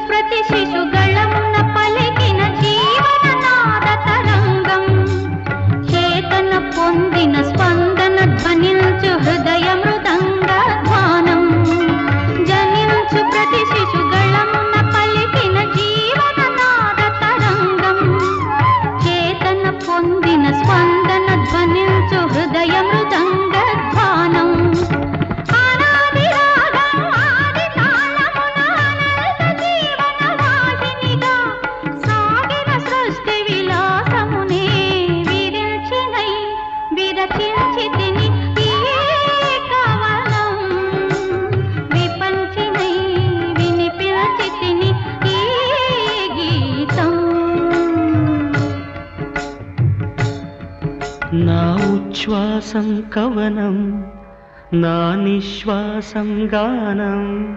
ప్రతి శిశుగళమున పలికిన జీవననాద తరంగం చేతన పొందిన స్పందన ధ్వనించు హృదయ మృదంగ ధ్వానం జనించు ప్రతి శిశుగళమున పలికిన జీవననాద తరంగం చేతన పొందిన స్పందన ధ్వనించు హృదయ మృదంగ ధ్వానం నా ఉచ్ఛ్వాసం కవనం నా నిశ్వాసం గానం